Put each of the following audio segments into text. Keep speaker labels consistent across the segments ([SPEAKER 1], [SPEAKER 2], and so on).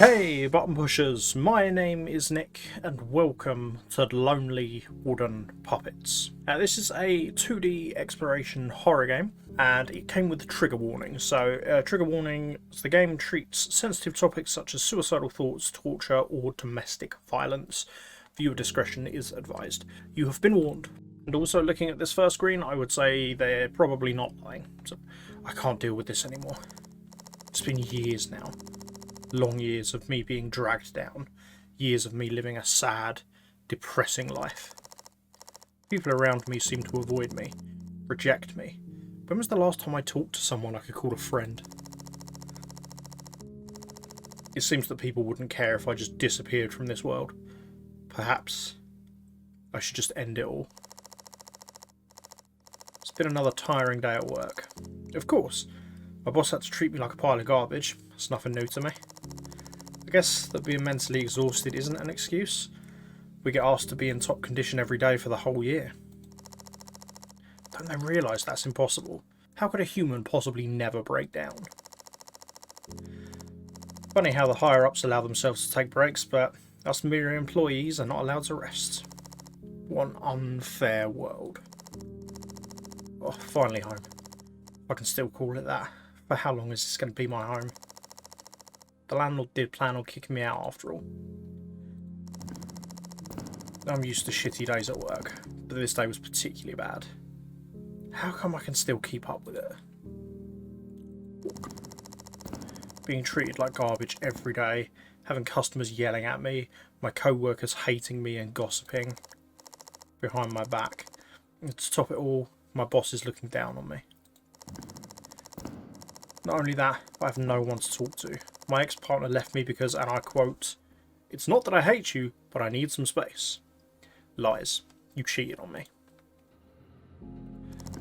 [SPEAKER 1] Hey button pushers, my name is Nick and welcome to Lonely Wooden Puppets. Now this is a 2D exploration horror game and it came with a trigger warning. So trigger warning is the game treats sensitive topics such as suicidal thoughts, torture or domestic violence. Viewer discretion is advised. You have been warned. And also looking at this first screen, I would say they're probably not lying. So I can't deal with this anymore. It's been years now. Long years of me being dragged down. Years of me living a sad, depressing life. People around me seem to avoid me, reject me. When was the last time I talked to someone I could call a friend? It seems that people wouldn't care if I just disappeared from this world. Perhaps I should just end it all. It's been another tiring day at work. Of course, my boss had to treat me like a pile of garbage. It's nothing new to me. I guess that being mentally exhausted isn't an excuse. We get asked to be in top condition every day for the whole year. Don't they realise that's impossible? How could a human possibly never break down? Funny how the higher-ups allow themselves to take breaks, but us mere employees are not allowed to rest. What an unfair world. Oh, finally home. If I can still call it that. For how long is this going to be my home? The landlord did plan on kicking me out after all. I'm used to shitty days at work, but this day was particularly bad. How come I can still keep up with it? Being treated like garbage every day, having customers yelling at me, my co-workers hating me and gossiping behind my back. And to top it all, my boss is looking down on me. Not only that, I have no one to talk to. My ex-partner left me because, and I quote, "It's not that I hate you, but I need some space." Lies. You cheated on me.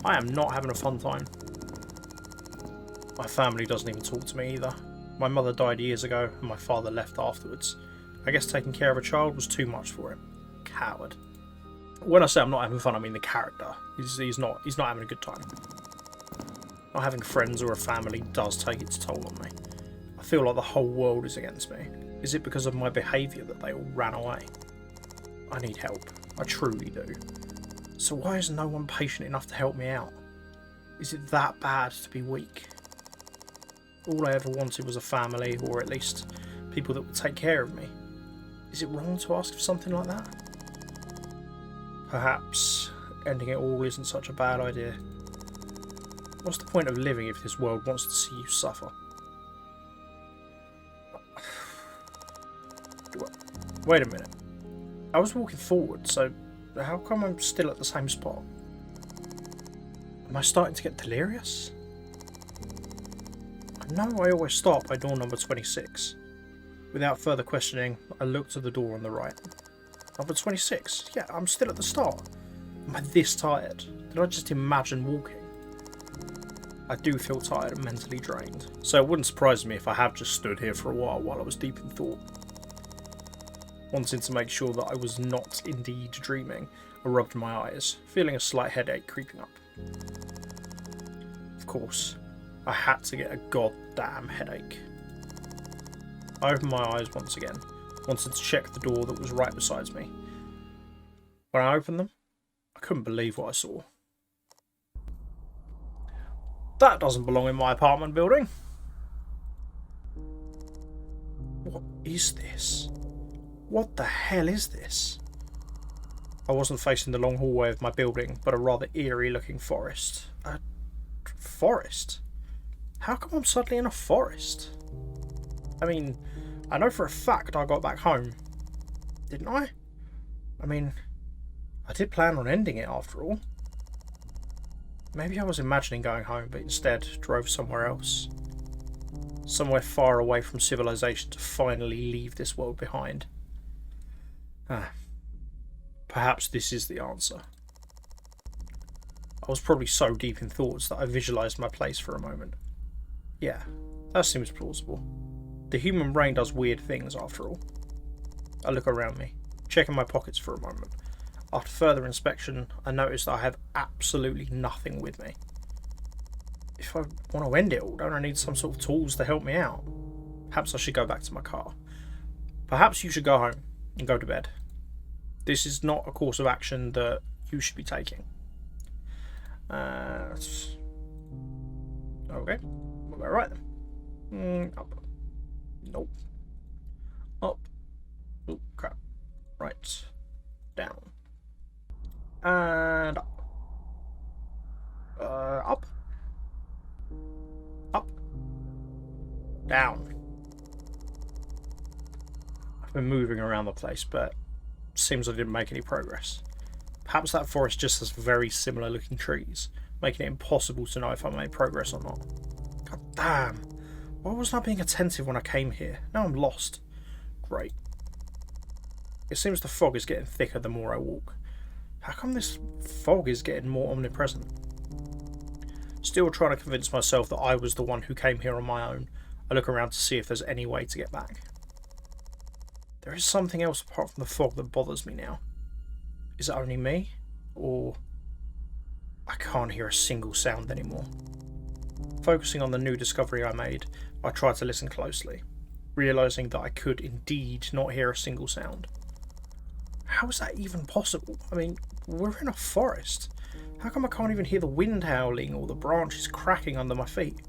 [SPEAKER 1] I am not having a fun time. My family doesn't even talk to me either. My mother died years ago and my father left afterwards. I guess taking care of a child was too much for him. Coward. When I say I'm not having fun, I mean the character. He's not having a good time. Not having friends or a family does take its toll on me. I feel like the whole world is against me. Is it because of my behaviour that they all ran away? I need help. I truly do. So why is no one patient enough to help me out? Is it that bad to be weak? All I ever wanted was a family, or at least people that would take care of me. Is it wrong to ask for something like that? Perhaps ending it all isn't such a bad idea. What's the point of living if this world wants to see you suffer? Wait a minute. I was walking forward, so how come I'm still at the same spot? Am I starting to get delirious? I know I always start by door number 26. Without further questioning, I looked at the door on the right. Number 26? Yeah, I'm still at the start. Am I this tired? Did I just imagine walking? I do feel tired and mentally drained, so it wouldn't surprise me if I have just stood here for a while I was deep in thought. Wanting to make sure that I was not indeed dreaming, I rubbed my eyes, feeling a slight headache creeping up. Of course, I had to get a goddamn headache. I opened my eyes once again, wanted to check the door that was right beside me. When I opened them, I couldn't believe what I saw. That doesn't belong in my apartment building. What is this? What the hell is this? I wasn't facing the long hallway of my building, but a rather eerie looking forest. A forest? How come I'm suddenly in a forest? I mean, I know for a fact I got back home. Didn't I? I mean, I did plan on ending it after all. Maybe I was imagining going home, but instead drove somewhere else. Somewhere far away from civilization to finally leave this world behind. Perhaps this is the answer. I was probably so deep in thoughts that I visualised my place for a moment. Yeah, that seems plausible. The human brain does weird things after all. I look around me, checking my pockets for a moment. After further inspection, I noticed that I have absolutely nothing with me. If I want to end it all, don't I need some sort of tools to help me out? Perhaps I should go back to my car. Perhaps you should go home and go to bed. This is not a course of action that you should be taking. Okay. We'll go right then. Up. Nope. Up. Oh, crap. Right. Down. And up. Up. Up. Down. I've been moving around the place, but seems I didn't make any progress. Perhaps that forest just has very similar looking trees, making it impossible to know if I made progress or not. God damn. Why wasn't I being attentive when I came here? Now I'm lost. Great. It seems the fog is getting thicker the more I walk. How come this fog is getting more omnipresent? Still trying to convince myself that I was the one who came here on my own, I look around to see if there's any way to get back. There is something else apart from the fog that bothers me now. Is it only me? Or I can't hear a single sound anymore. Focusing on the new discovery I made, I tried to listen closely, realising that I could indeed not hear a single sound. How is that even possible? I mean, we're in a forest. How come I can't even hear the wind howling or the branches cracking under my feet?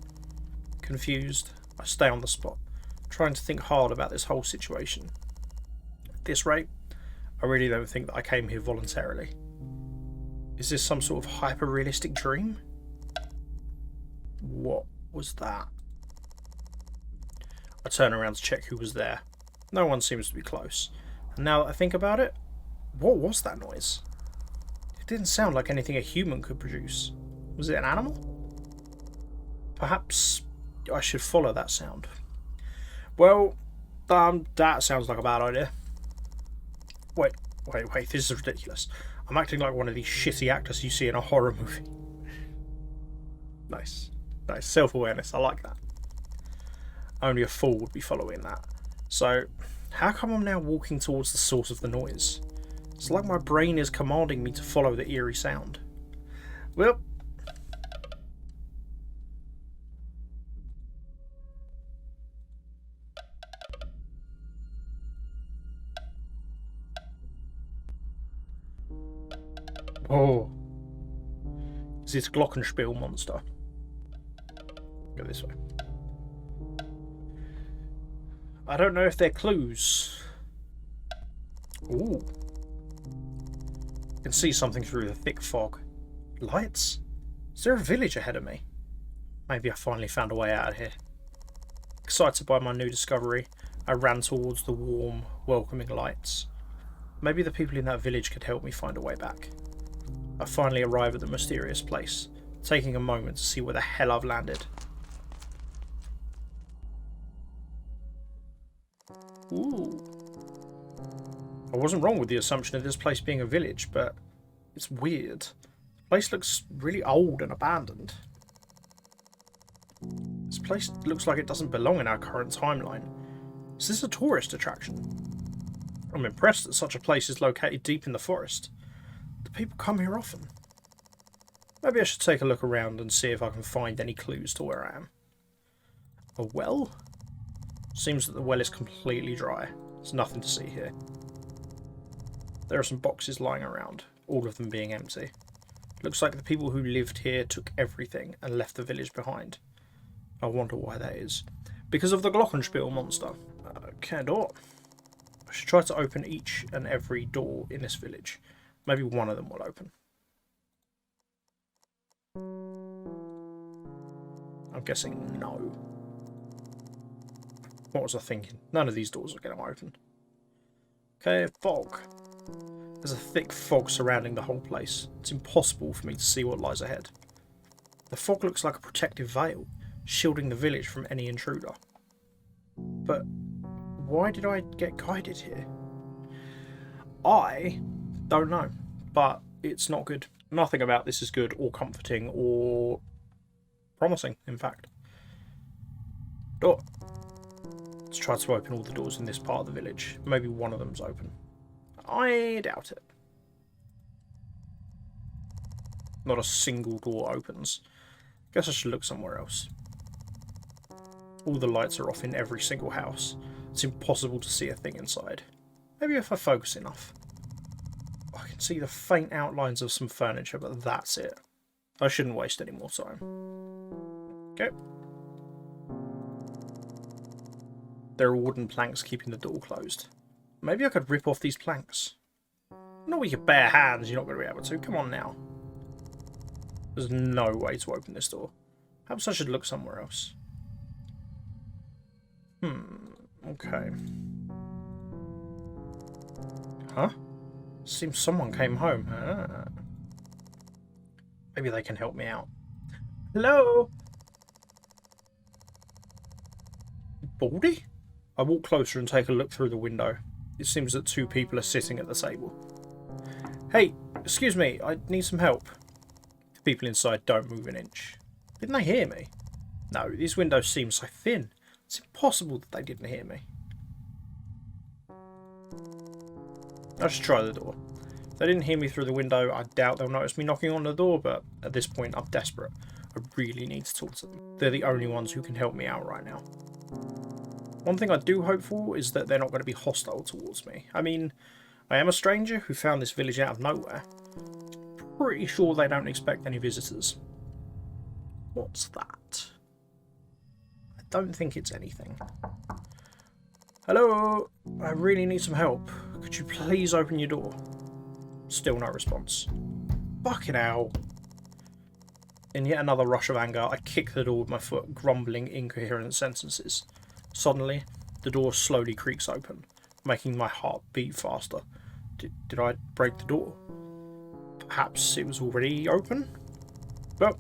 [SPEAKER 1] Confused, I stay on the spot, trying to think hard about this whole situation. At this rate, I really don't think that I came here voluntarily. Is this some sort of hyper-realistic dream? What was that? I turn around to check who was there. No one seems to be close. And now that I think about it, what was that noise? It didn't sound like anything a human could produce. Was it an animal? Perhaps I should follow that sound. Well, that sounds like a bad idea. Wait, this is ridiculous. I'm acting like one of these shitty actors you see in a horror movie. Nice. Self-awareness, I like that. Only a fool would be following that. So, how come I'm now walking towards the source of the noise? It's like my brain is commanding me to follow the eerie sound. Well, oh, is this Glockenspiel monster? Go this way. I don't know if they're clues. Ooh. I can see something through the thick fog. Lights? Is there a village ahead of me? Maybe I finally found a way out of here. Excited by my new discovery, I ran towards the warm, welcoming lights. Maybe the people in that village could help me find a way back. I finally arrive at the mysterious place, taking a moment to see where the hell I've landed. Ooh. I wasn't wrong with the assumption of this place being a village, but it's weird. The place looks really old and abandoned. This place looks like it doesn't belong in our current timeline. Is this a tourist attraction? I'm impressed that such a place is located deep in the forest. Do people come here often? Maybe I should take a look around and see if I can find any clues to where I am. A well? Seems that the well is completely dry. There's nothing to see here. There are some boxes lying around, all of them being empty. Looks like the people who lived here took everything and left the village behind. I wonder why that is. Because of the Glockenspiel monster. Okay, a door. I should try to open each and every door in this village. Maybe one of them will open. I'm guessing no. What was I thinking? None of these doors are going to open. Okay, fog. There's a thick fog surrounding the whole place. It's impossible for me to see what lies ahead. The fog looks like a protective veil, shielding the village from any intruder. But why did I get guided here? I don't know, but it's not good. Nothing about this is good or comforting or promising, in fact. Door. Let's try to open all the doors in this part of the village. Maybe one of them's open. I doubt it. Not a single door opens. Guess I should look somewhere else. All the lights are off in every single house. It's impossible to see a thing inside. Maybe if I focus enough. I can see the faint outlines of some furniture, but that's it. I shouldn't waste any more time. Okay. There are wooden planks keeping the door closed. Maybe I could rip off these planks. Not with your bare hands, you're not going to be able to. Come on now. There's no way to open this door. Perhaps I should look somewhere else. Okay. Huh? Seems someone came home. Ah. Maybe they can help me out. Hello? Baldy? I walk closer and take a look through the window. It seems that 2 people are sitting at the table. Hey, excuse me, I need some help. The people inside don't move an inch. Didn't they hear me? No, these windows seem so thin. It's impossible that they didn't hear me. I should try the door. If they didn't hear me through the window, I doubt they'll notice me knocking on the door, but at this point I'm desperate. I really need to talk to them. They're the only ones who can help me out right now. One thing I do hope for is that they're not going to be hostile towards me. I mean, I am a stranger who found this village out of nowhere. Pretty sure they don't expect any visitors. What's that? I don't think it's anything. Hello? I really need some help. Could you please open your door? Still no response. Fucking hell. In yet another rush of anger, I kick the door with my foot, grumbling incoherent sentences. Suddenly, the door slowly creaks open, making my heart beat faster. Did I break the door? Perhaps it was already open? Well,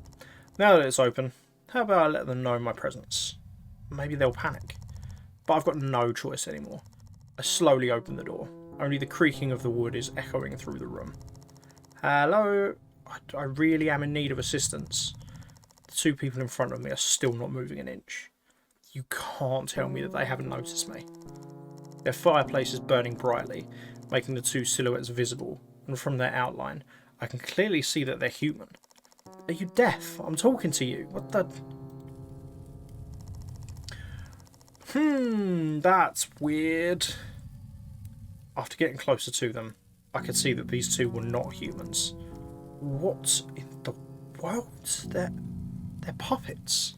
[SPEAKER 1] now that it's open, how about I let them know my presence? Maybe they'll panic. But I've got no choice anymore. I slowly open the door. Only the creaking of the wood is echoing through the room. Hello? I really am in need of assistance. The 2 people in front of me are still not moving an inch. You can't tell me that they haven't noticed me. Their fireplace is burning brightly, making the 2 silhouettes visible, and from their outline, I can clearly see that they're human. Are you deaf? I'm talking to you. What the... That's weird. After getting closer to them, I could see that these 2 were not humans. What in the world? They're puppets.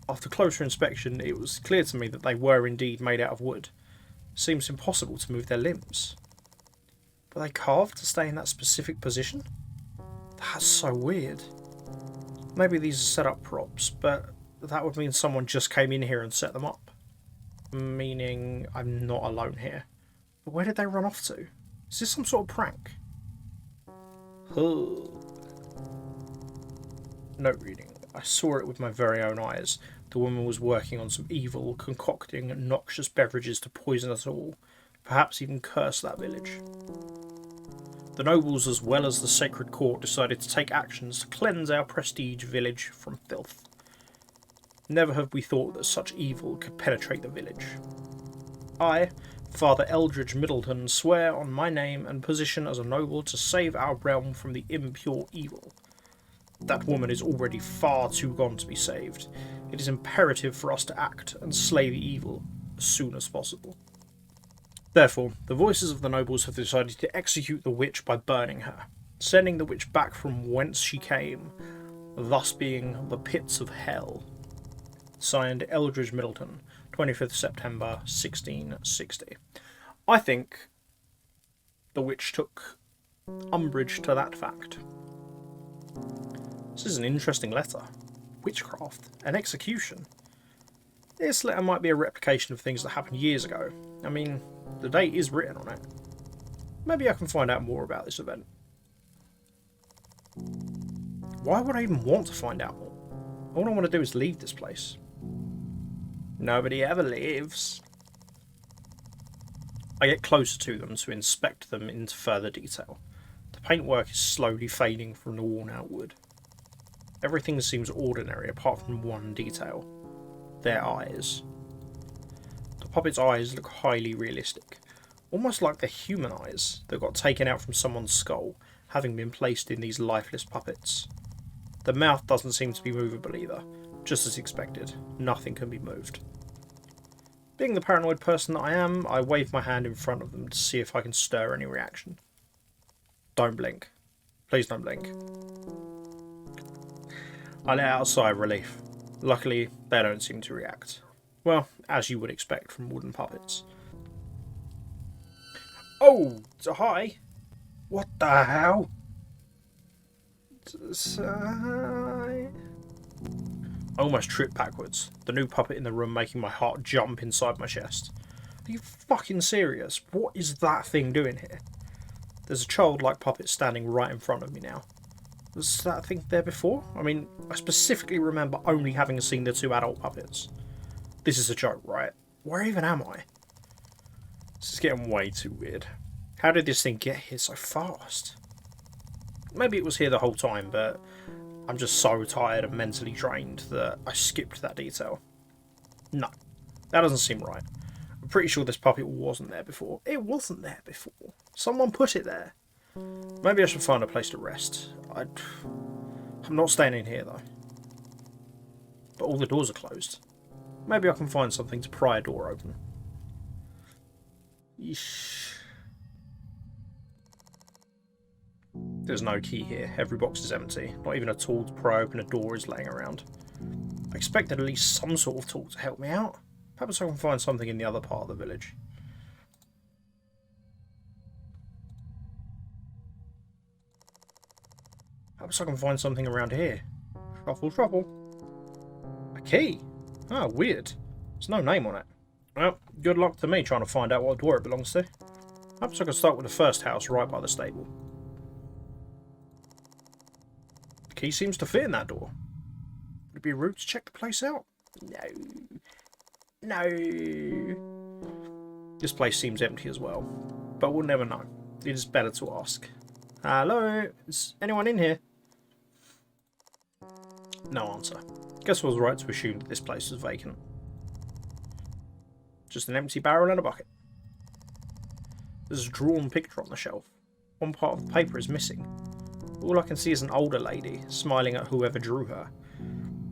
[SPEAKER 1] After closer inspection, it was clear to me that they were indeed made out of wood. It seems impossible to move their limbs. Were they carved to stay in that specific position? That's so weird. Maybe these are set up props, but that would mean someone just came in here and set them up. Meaning I'm not alone here. But where did they run off to? Is this some sort of prank? Note reading. I saw it with my very own eyes. The woman was working on some evil, concocting noxious beverages to poison us all. Perhaps even curse that village. The nobles as well as the sacred court decided to take actions to cleanse our prestige village from filth. Never have we thought that such evil could penetrate the village. I, Father Eldridge Middleton, swear on my name and position as a noble to save our realm from the impure evil. That woman is already far too gone to be saved. It is imperative for us to act and slay the evil as soon as possible. Therefore, the voices of the nobles have decided to execute the witch by burning her, sending the witch back from whence she came, thus being the pits of hell. Signed, Eldridge Middleton, 25th September 1660. I think the witch took umbrage to that fact. This is an interesting letter. Witchcraft. An execution. This letter might be a replication of things that happened years ago. I mean, the date is written on it. Maybe I can find out more about this event. Why would I even want to find out more? All I want to do is leave this place. Nobody ever leaves. I get closer to them to inspect them into further detail. The paintwork is slowly fading from the worn out wood. Everything seems ordinary apart from one detail. Their eyes. The puppet's eyes look highly realistic, almost like the human eyes that got taken out from someone's skull, having been placed in these lifeless puppets. The mouth doesn't seem to be movable either, just as expected. Nothing can be moved. Being the paranoid person that I am, I wave my hand in front of them to see if I can stir any reaction. Don't blink. Please don't blink. I let out a sigh of relief. Luckily, they don't seem to react. Well, as you would expect from wooden puppets. Oh, hi. What the hell? I almost tripped backwards, the new puppet in the room making my heart jump inside my chest. Are you fucking serious? What is that thing doing here? There's a childlike puppet standing right in front of me now. Was that thing there before? I mean, I specifically remember only having seen the two adult puppets. This is a joke, right? Where even am I? This is getting way too weird. How did this thing get here so fast? Maybe it was here the whole time, but I'm just so tired and mentally drained that I skipped that detail. No, that doesn't seem right. I'm pretty sure this puppet wasn't there before. It wasn't there before. Someone put it there. Maybe I should find a place to rest. I'm not staying in here though. But all the doors are closed. Maybe I can find something to pry a door open. Yeesh. There's no key here. Every box is empty. Not even a tool to pry open a door is laying around. I expected at least some sort of tool to help me out. Perhaps I can find something in the other part of the village. Perhaps I can find something around here. Shuffle, shuffle. A key? Ah, weird. There's no name on it. Well, good luck to me trying to find out what door it belongs to. Perhaps I can start with the first house right by the stable. The key seems to fit in that door. Would it be rude to check the place out? No. No. This place seems empty as well, but we'll never know. It is better to ask. Hello? Is anyone in here? No answer. Guess I was right to assume that this place was vacant. Just an empty barrel and a bucket. There's a drawn picture on the shelf. One part of the paper is missing. All I can see is an older lady, smiling at whoever drew her.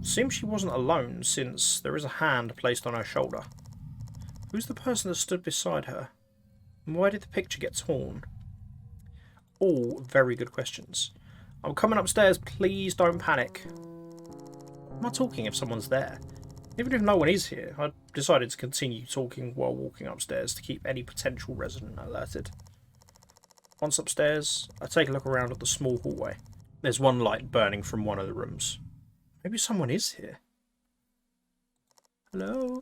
[SPEAKER 1] Seems she wasn't alone, since there is a hand placed on her shoulder. Who's the person that stood beside her? And why did the picture get torn? All very good questions. I'm coming upstairs, please don't panic. I'm not talking if someone's there. Even if no one is here, I decided to continue talking while walking upstairs to keep any potential resident alerted. Once upstairs, I take a look around at the small hallway. There's one light burning from one of the rooms. Maybe someone is here. Hello?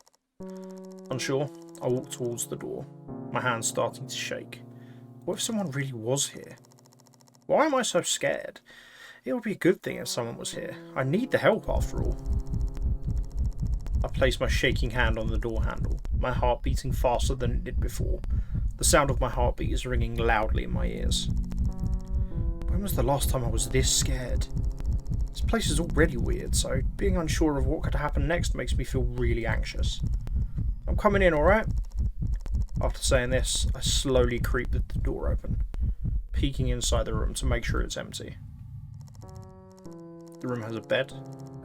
[SPEAKER 1] Unsure, I walk towards the door, my hands starting to shake. What if someone really was here? Why am I so scared? It would be a good thing if someone was here. I need the help after all. I place my shaking hand on the door handle, my heart beating faster than it did before. The sound of my heartbeat is ringing loudly in my ears. When was the last time I was this scared? This place is already weird, so being unsure of what could happen next makes me feel really anxious. I'm coming in, alright? After saying this, I slowly creep the door open, peeking inside the room to make sure it's empty. The room has a bed,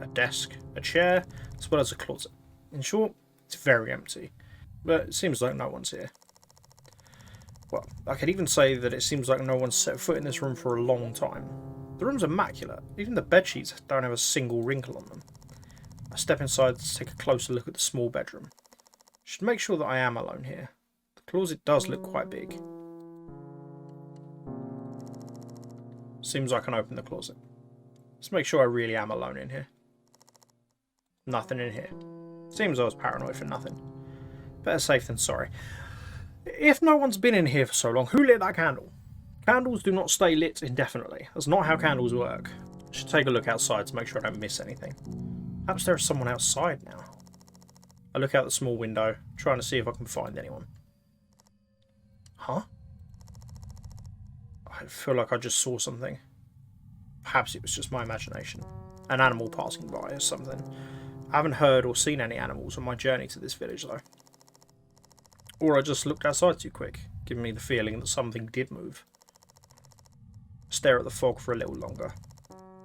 [SPEAKER 1] a desk, a chair, as well as a closet. In short, it's very empty, but it seems like no one's here. Well, I could even say that it seems like no one's set foot in this room for a long time. The room's immaculate, even the bedsheets don't have a single wrinkle on them. I step inside to take a closer look at the small bedroom. Should make sure that I am alone here. The closet does look quite big. Seems I can open the closet. Let's make sure I really am alone in here. Nothing in here. Seems I was paranoid for nothing. Better safe than sorry. If no one's been in here for so long, who lit that candle? Candles do not stay lit indefinitely. That's not how candles work. I should take a look outside to make sure I don't miss anything. Perhaps there is someone outside now. I look out the small window, trying to see if I can find anyone. Huh? I feel like I just saw something. Perhaps it was just my imagination. An animal passing by or something. I haven't heard or seen any animals on my journey to this village though. Or I just looked outside too quick, giving me the feeling that something did move. I stare at the fog for a little longer.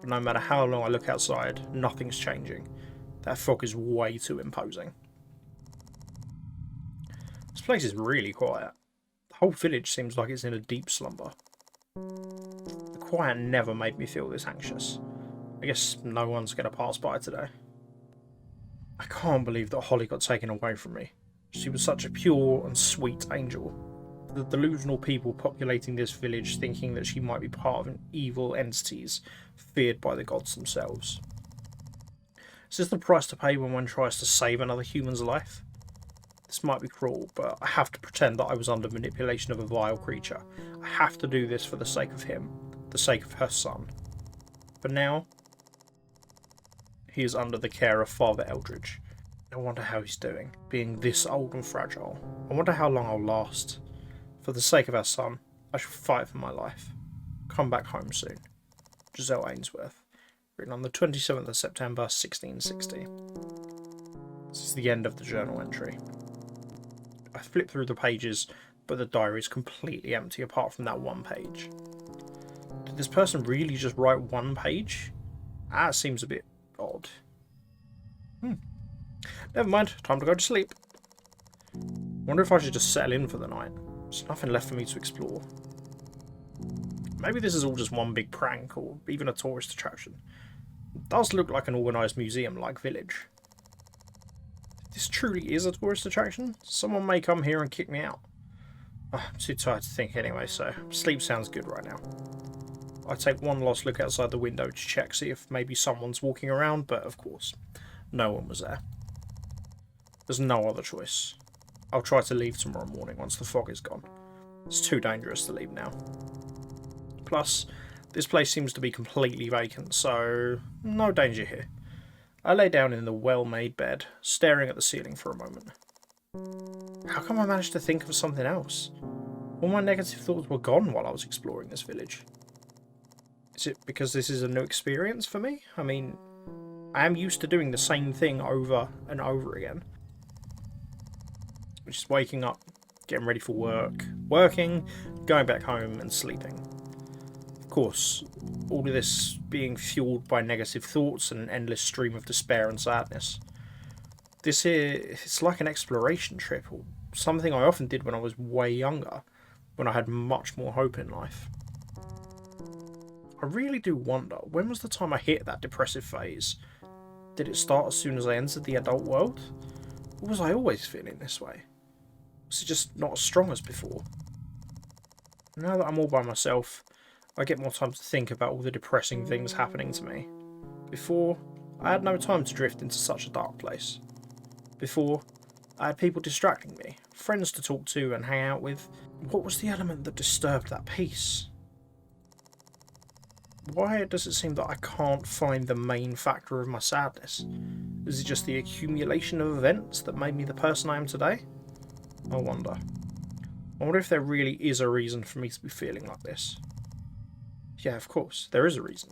[SPEAKER 1] But no matter how long I look outside, nothing's changing. That fog is way too imposing. This place is really quiet. The whole village seems like it's in a deep slumber. The quiet never made me feel this anxious. I guess no one's going to pass by today. I can't believe that Holly got taken away from me. She was such a pure and sweet angel. The delusional people populating this village thinking that she might be part of an evil entities feared by the gods themselves. Is this the price to pay when one tries to save another human's life? This might be cruel, but I have to pretend that I was under manipulation of a vile creature. I have to do this for the sake of him, the sake of her son. But now, he is under the care of Father Eldridge. I wonder how he's doing, being this old and fragile. I wonder how long I'll last. For the sake of our son, I shall fight for my life. Come back home soon. Giselle Ainsworth. Written on the 27th of September 1660. This is the end of the journal entry. I flipped through the pages, but the diary is completely empty apart from that one page. Did this person really just write one page? That seems a bit odd. Never mind, time to go to sleep. Wonder if I should just settle in for the night. There's nothing left for me to explore. Maybe this is all just one big prank, or even a tourist attraction. It does look like an organised museum-like village. If this truly is a tourist attraction, someone may come here and kick me out. I'm too tired to think anyway, so sleep sounds good right now. I take one last look outside the window to check, see if maybe someone's walking around, but of course, no one was there. There's no other choice. I'll try to leave tomorrow morning once the fog is gone. It's too dangerous to leave now. Plus, this place seems to be completely vacant, so no danger here. I lay down in the well-made bed, staring at the ceiling for a moment. How come I managed to think of something else? All my negative thoughts were gone while I was exploring this village. Is it because this is a new experience for me? I mean, I am used to doing the same thing over and over again. Which is waking up, getting ready for work, working, going back home and sleeping. Of course, all of this being fueled by negative thoughts and an endless stream of despair and sadness. This here, it's like an exploration trip, or something I often did when I was way younger, when I had much more hope in life. I really do wonder, when was the time I hit that depressive phase? Did it start as soon as I entered the adult world? Or was I always feeling this way? Was it just not as strong as before? Now that I'm all by myself, I get more time to think about all the depressing things happening to me. Before, I had no time to drift into such a dark place. Before, I had people distracting me, friends to talk to and hang out with. What was the element that disturbed that peace? Why does it seem that I can't find the main factor of my sadness? Is it just the accumulation of events that made me the person I am today? I wonder. I wonder if there really is a reason for me to be feeling like this. Yeah, of course, there is a reason.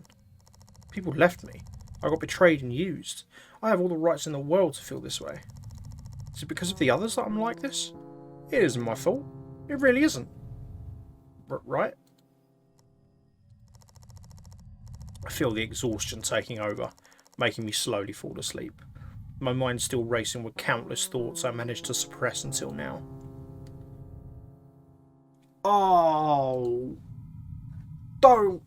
[SPEAKER 1] People left me. I got betrayed and used. I have all the rights in the world to feel this way. Is it because of the others that I'm like this? It isn't my fault. It really isn't. Right? I feel the exhaustion taking over, making me slowly fall asleep. My mind still racing with countless thoughts I managed to suppress until now. Oh, don't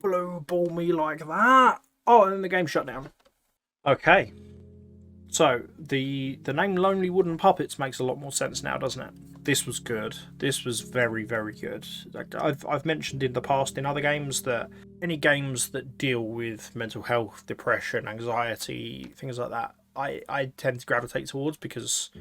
[SPEAKER 1] blue ball me like that. Oh, and then the game shut down. Okay. So, the name Lonely Wooden Puppets makes a lot more sense now, doesn't it? This was good. This was very, very good. Like I've mentioned in the past in other games that any games that deal with mental health, depression, anxiety, things like that, I tend to gravitate towards, because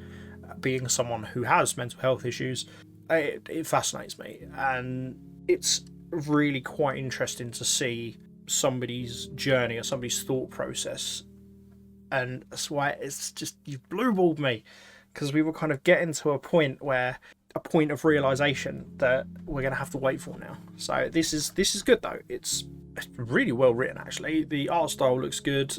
[SPEAKER 1] being someone who has mental health issues, it fascinates me. And it's really quite interesting to see somebody's journey or somebody's thought process. And that's why it's just, you've blue-balled me, because we were kind of getting to a point of realization that we're going to have to wait for now. So this is good though. It's really well written actually. The art style looks good.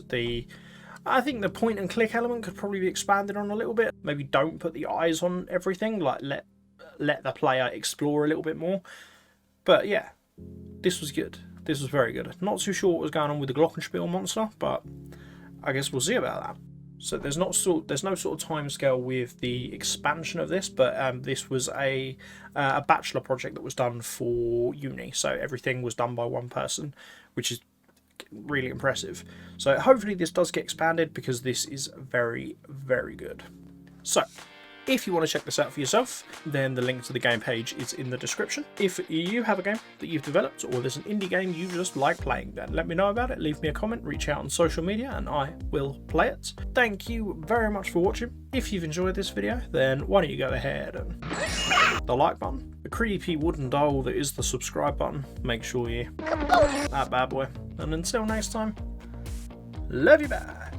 [SPEAKER 1] I think the point and click element could probably be expanded on a little bit. Maybe don't put the eyes on everything. Like let the player explore a little bit more. But yeah, this was good. This was very good. Not too sure what was going on with the Glockenspiel monster, but I guess we'll see about that. So there's no sort of time scale with the expansion of this, but this was a bachelor project that was done for uni. So everything was done by one person, which is really impressive. So hopefully this does get expanded, because this is very, very good. So if you want to check this out for yourself, then the link to the game page is in the description. If you have a game that you've developed, or there's an indie game you just like playing, then let me know about it. Leave me a comment, reach out on social media, and I will play it. Thank you very much for watching. If you've enjoyed this video, then why don't you go ahead and the like button, the creepy wooden doll that is the subscribe button, make sure you that bad boy. And until next time, love you, bye.